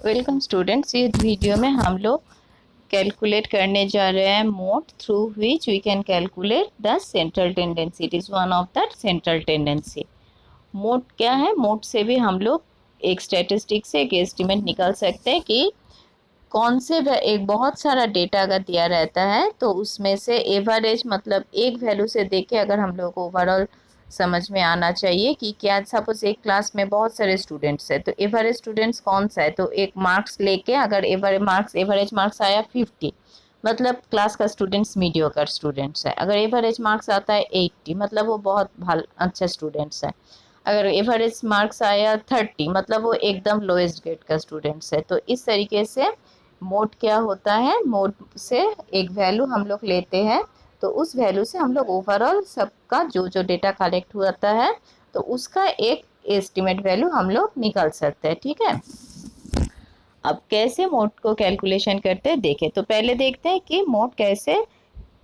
Welcome students. इस video में हम लोग कैलकुलेट करने जा रहे हैं mode through which we can calculate the central tendency. It is one of the central tendency. Mode क्या है? मोड से भी हम लोग एक स्टैटिस्टिक से एक एस्टिमेट निकाल सकते हैं कि कौन से एक बहुत सारा डेटा अगर दिया रहता है तो उसमें से एवरेज मतलब एक वैल्यू से देख के अगर हम लोग को ओवरऑल समझ में आना चाहिए कि क्या सपोज एक क्लास में बहुत सारे स्टूडेंट्स है तो एवरेज स्टूडेंट्स कौन सा है। तो एक मार्क्स लेके अगर एवरेज मार्क्स आया 50 मतलब क्लास का स्टूडेंट्स मीडियोकर स्टूडेंट्स है। अगर एवरेज मार्क्स आता है 80 मतलब वो बहुत अच्छा स्टूडेंट्स है। अगर एवरेज मार्क्स आया 30 मतलब वो एकदम लोएस्ट ग्रेड का स्टूडेंट्स है। तो इस तरीके से मोड क्या होता है? मोड से एक वैल्यू हम लोग लेते हैं तो उस वैल्यू से हम लोग ओवरऑल सबका जो जो डेटा कलेक्ट होता है तो उसका एक एस्टिमेट वैल्यू हम लोग निकाल सकते हैं। ठीक है, अब कैसे मोड को कैलकुलेशन करते हैं देखें। तो पहले देखते हैं कि मोड कैसे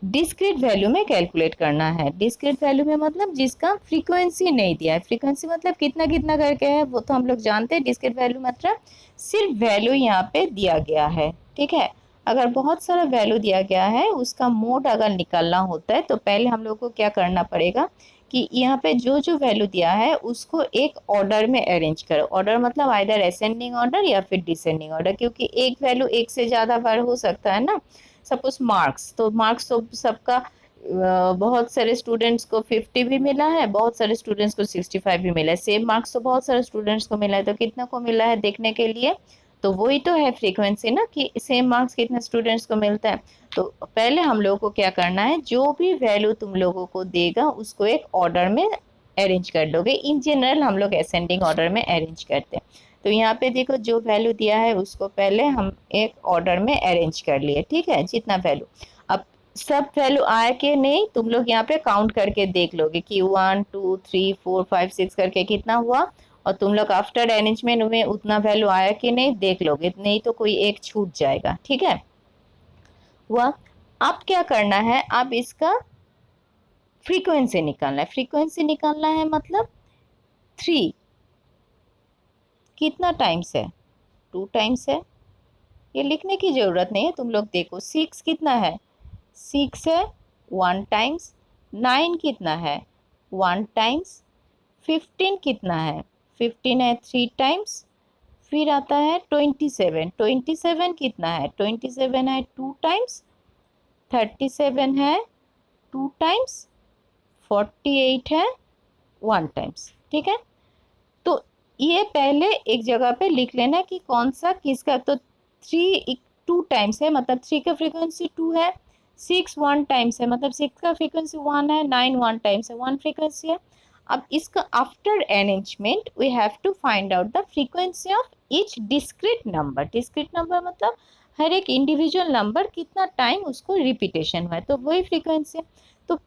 डिस्क्रीट वैल्यू में कैलकुलेट करना है। डिस्क्रीट वैल्यू में मतलब जिसका फ्रीक्वेंसी नहीं दिया है। फ्रीक्वेंसी मतलब कितना कितना करके है वो तो हम लोग जानते हैं। डिस्क्रीट वैल्यू मतलब सिर्फ वैल्यू यहाँ पे दिया गया है। ठीक है, अगर बहुत सारा वैल्यू दिया गया है उसका मोड अगर निकालना होता है तो पहले हम लोग को क्या करना पड़ेगा कि यहाँ पे जो जो वैल्यू दिया है उसको एक ऑर्डर में अरेंज करो। ऑर्डर मतलब आइदर असेंडिंग ऑर्डर या फिर डिसेंडिंग ऑर्डर, क्योंकि एक वैल्यू एक से ज़्यादा बार हो सकता है ना। सपोज मार्क्स तो सबका बहुत सारे स्टूडेंट्स को 50 भी मिला है, बहुत सारे स्टूडेंट्स को 65 भी मिला है। सेम मार्क्स तो बहुत सारे स्टूडेंट्स को मिला है, तो कितना को मिला है देखने के लिए तो वही तो है फ्रीक्वेंसी ना कि सेम मार्क्स कितने स्टूडेंट्स को मिलता है। तो पहले हम लोगों को क्या करना है, जो भी वैल्यू तुम लोगों को देगा उसको एक ऑर्डर में अरेंज कर लोगे। इन जनरल हम लोग असेंडिंग ऑर्डर में अरेंज करते हैं। तो यहाँ पे देखो जो वैल्यू दिया है उसको पहले हम एक ऑर्डर में अरेंज कर लिए। ठीक है, जितना वैल्यू अब सब वैल्यू आया कि नहीं तुम लोग यहाँ पे काउंट करके देख लोगे कि 1 2 3 4 5 6 करके कितना हुआ, और तुम लोग आफ्टर अरेंजमेंट में उतना वैल्यू आया कि नहीं देख लोगे, नहीं तो कोई एक छूट जाएगा। ठीक है, हुआ। अब क्या करना है, अब इसका फ्रीक्वेंसी निकालना है। फ्रीक्वेंसी निकालना है मतलब 3 कितना टाइम्स है, 2 टाइम्स है। ये लिखने की जरूरत नहीं है, तुम लोग देखो। 6 कितना है, 6 है 1 टाइम्स। 9 कितना है 1 टाइम्स। 15 कितना है 15 है 3 टाइम्स। फिर आता है 27। 27 कितना है 27 है 2 टाइम्स। 37 है 2 टाइम्स। 48 है 1 टाइम्स। ठीक है, तो ये पहले एक जगह पे लिख लेना कि कौन सा किसका। तो 3 2 टाइम्स है मतलब 3 का फ्रीक्वेंसी 2 है। 6 1 टाइम्स है मतलब 6 का फ्रीक्वेंसी 1 है। 9 1 टाइम्स है 1 फ्रीक्वेंसी है। अब इसका after arrangement we have to find out the frequency of each discrete number. Discrete number मतलब हर एक इंडिविजुअल नंबर कितना टाइम उसको रिपीटेशन हुआ है, तो वही फ्रीक्वेंसी है। तो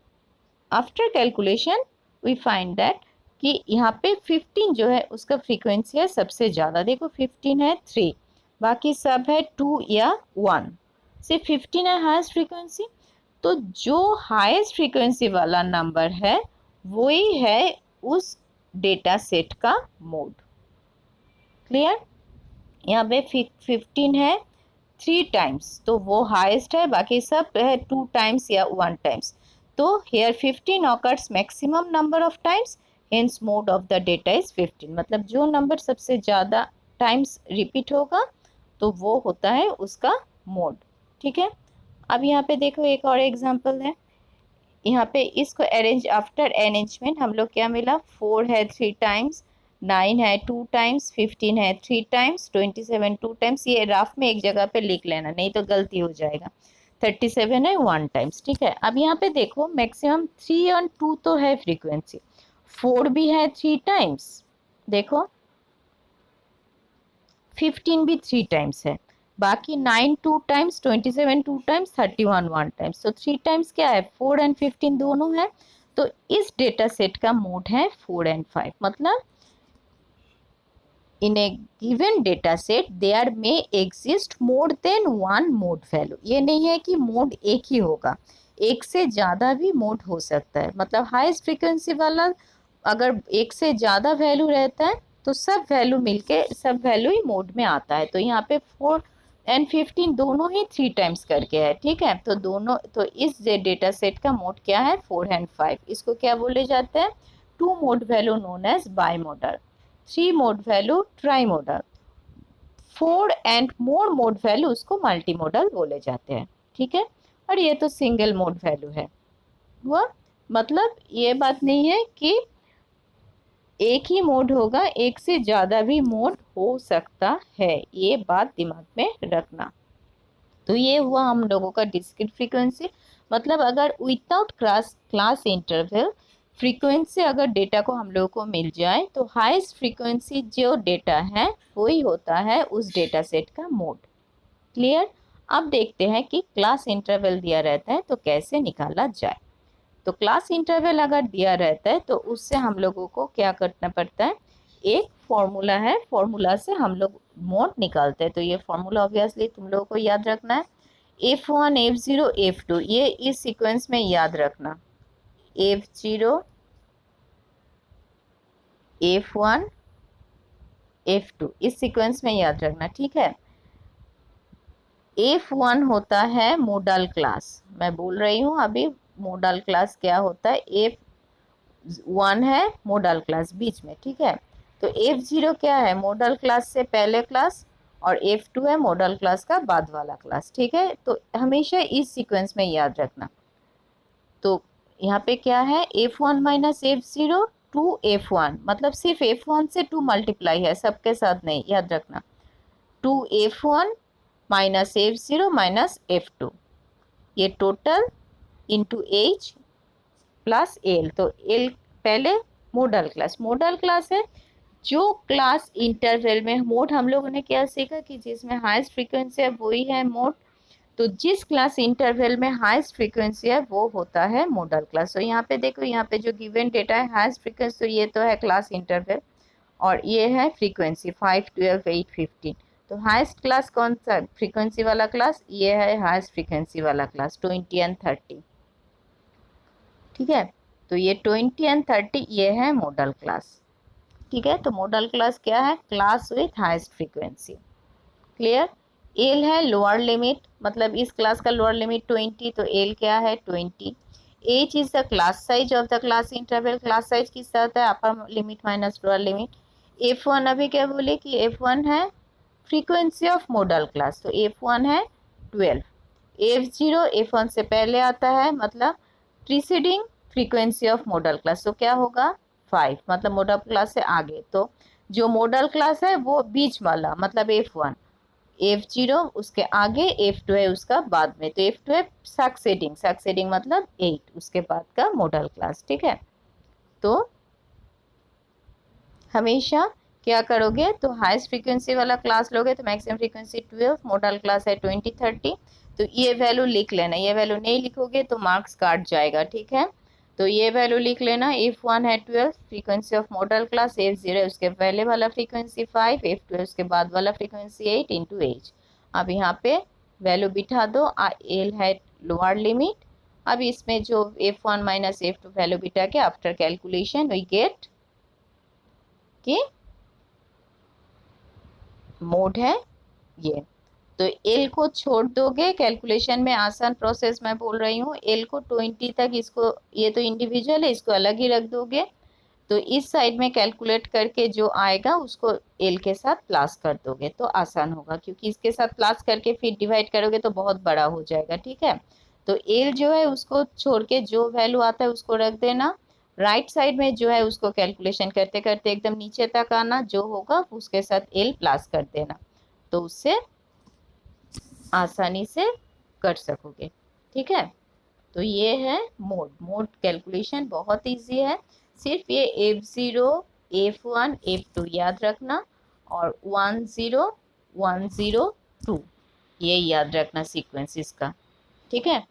after calculation we find that कि यहाँ पे 15 जो है उसका फ्रीक्वेंसी है सबसे ज़्यादा। देखो 15 है 3, बाकी सब है 2 या 1, सिर्फ 15 है हाईएस्ट फ्रीक्वेंसी। तो जो हाईएस्ट फ्रीक्वेंसी वाला नंबर है वही है उस डेटा सेट का मोड। क्लियर? यहाँ पे 15 है 3 टाइम्स तो वो हाईएस्ट है, बाकी सब है 2 टाइम्स या 1 टाइम्स। तो here 15 occurs maximum number of times, hence mode of the data is 15। मतलब जो नंबर सबसे ज़्यादा टाइम्स रिपीट होगा तो वो होता है उसका मोड। ठीक है, अब यहाँ पे देखो एक और एग्जांपल है। यहाँ पे इसको अरेंज आफ्टर अरेंजमेंट हम लोग क्या मिला, 4 है 3 टाइम्स। 9 है 2 टाइम्स। 15 है 3 टाइम्स। 27 2 टाइम्स। ये रफ में एक जगह पे लिख लेना नहीं तो गलती हो जाएगा। 37 है 1 टाइम्स। ठीक है, अब यहाँ पे देखो मैक्सिमम 3 और 2 तो है फ्रीक्वेंसी। 4 भी है 3 टाइम्स। देखो 15 भी 3 टाइम्स है, बाकी 9 2 टाइम्स। 27 2 टाइम्स। 31 1 टाइम्स। तो 3 टाइम्स क्या है 4 एंड 15 दोनों है। तो इस डेटा सेट का मोड है 4 एंड 5। मतलब in a given data set there may exist more than one mode value। ये नहीं है कि मोड एक ही होगा, एक से ज़्यादा भी मोड हो सकता है। मतलब हाईएस्ट फ्रीक्वेंसी वाला अगर एक से ज़्यादा वैल्यू रहता है तो सब वैल्यू मिलके सब वैल्यू ही मोड में आता है। तो यहाँ पे 4 एंड 15 दोनों ही 3 टाइम्स करके है, ठीक है। तो दोनों, तो इस डेटा सेट का मोड क्या है, 4 एंड 5। इसको क्या बोले जाते हैं, 2 mode value known as bimodal, 3 mode value trimodal, 4 and more mode value उसको मल्टी मॉडल बोले जाते हैं, ठीक है। और ये तो सिंगल मोड वैल्यू है। वह मतलब ये बात नहीं है कि एक ही मोड होगा, एक से ज़्यादा भी मोड हो सकता है, ये बात दिमाग में रखना। तो ये हुआ हम लोगों का डिस्क्रीट फ्रीक्वेंसी। मतलब अगर विदाउट क्लास इंटरवल फ्रीक्वेंसी अगर डेटा को हम लोगों को मिल जाए तो हाईएस्ट फ्रीक्वेंसी जो डेटा है वही होता है उस डेटा सेट का मोड। क्लियर। अब देखते हैं कि क्लास इंटरवल दिया रहता है तो कैसे निकाला जाए। तो क्लास इंटरवल अगर दिया रहता है तो उससे हम लोगों को क्या करना पड़ता है, एक फॉर्मूला है, फॉर्मूला से हम लोग मोड निकालते हैं। तो ये फॉर्मूला ऑब्वियसली तुम लोगों को याद रखना है, F1 F0 F2, ये इस सीक्वेंस में याद रखना, F0 F1 F2 इस सीक्वेंस में याद रखना, ठीक है। F1 होता है मोडल क्लास, मैं बोल रही हूँ अभी मोडल क्लास क्या होता है, F1 है मोडल क्लास बीच में, ठीक है। तो F0 क्या है, मोडल क्लास से पहले क्लास, और F2 है मोडल क्लास का बाद वाला क्लास, ठीक है। तो हमेशा इस सीक्वेंस में याद रखना। तो यहाँ पे क्या है, F1 minus F0 to F1, मतलब सिर्फ F1 से 2 मल्टीप्लाई है, सबके साथ नहीं, याद रखना। 2F1 minus F0 minus F2, ये total into H plus L. तो एल पहले मोडल क्लास, मोडल क्लास है जो क्लास इंटरवल में, मोड हम लोगों ने क्या सीखा कि जिसमें हाईएस्ट फ्रीक्वेंसी है वही है मोड। तो जिस क्लास इंटरवल में हाईएस्ट फ्रीक्वेंसी है वो होता है मॉडल क्लास। तो यहाँ पे देखो, यहाँ पे जो गिवन डेटा है हाईएस्ट फ्रीक्वेंसी, तो ये तो है क्लास इंटरवल, और ये है फ्रीक्वेंसी 5 12 8 15। तो हाईएस्ट क्लास कौन सा फ्रीक्वेंसी वाला क्लास, ये है हाईएस्ट फ्रीक्वेंसी वाला क्लास 20 एंड 30, ठीक है। तो ये 20 एंड 30 ये है मॉडल क्लास, ठीक है। तो मॉडल क्लास क्या है, class with highest frequency. Clear. L है लोअर लिमिट, मतलब इस क्लास का लोअर लिमिट 20, तो एल क्या है 20। H is the class size of the class interval, class size किस तरह है, upper limit minus lower limit. F1 अभी क्या बोले कि F1 है फ्रीक्वेंसी ऑफ मॉडल क्लास, तो F1 है 12। F0 F1 से पहले आता है, मतलब preceding frequency of model class, तो क्या होगा 5, मतलब मॉडल क्लास से आगे। तो जो मॉडल क्लास है वो बीच वाला, मतलब F1, F0 उसके आगे, F2 है उसका बाद में, तो F2 है सक्सेडिंग, सक्सेडिंग मतलब 8 उसके बाद का मॉडल क्लास, ठीक है। तो हमेशा क्या करोगे, तो हाईएस्ट फ्रीक्वेंसी वाला क्लास लोगे तो मैक्सिमम फ्रीक्वेंसी 12, मॉडल क्लास है 20 30। तो ये वैल्यू लिख लेना, ये वैल्यू नहीं लिखोगे तो मार्क्स काट जाएगा, ठीक है। तो ये वैल्यू लिख लेना, F1 है 12 frequency of model class, F0 है उसके पहले वाला फ्रीक्वेंसी 5, F2 है उसके बाद वाला फ्रीक्वेंसी 8 इंटू एच। अब यहाँ पे वैल्यू बिठा दो, एल है लोअर लिमिट। अब इसमें जो F1 माइनस F2 वैल्यू बिठा के आफ्टर कैलकुलेशन वी गेट कि मोड है ये। तो एल को छोड़ दोगे कैलकुलेशन में, आसान प्रोसेस मैं बोल रही हूँ, एल को 20 तक, इसको ये तो इंडिविजुअल है इसको अलग ही रख दोगे। तो इस साइड में कैलकुलेट करके जो आएगा उसको एल के साथ प्लस कर दोगे तो आसान होगा, क्योंकि इसके साथ प्लस करके फिर डिवाइड करोगे तो बहुत बड़ा हो जाएगा, ठीक है। तो एल जो है उसको छोड़ के जो वैल्यू आता है उसको रख देना, राइट साइड में जो है उसको कैलकुलेशन करते करते एकदम नीचे तक आना, जो होगा उसके साथ एल प्लस कर देना, तो उससे आसानी से कर सकोगे, ठीक है। तो ये है मोड, मोड कैलकुलेशन बहुत इजी है, सिर्फ ये F0 F1 F2 याद रखना, और 10 102 ये याद रखना सीक्वेंस इसका, ठीक है।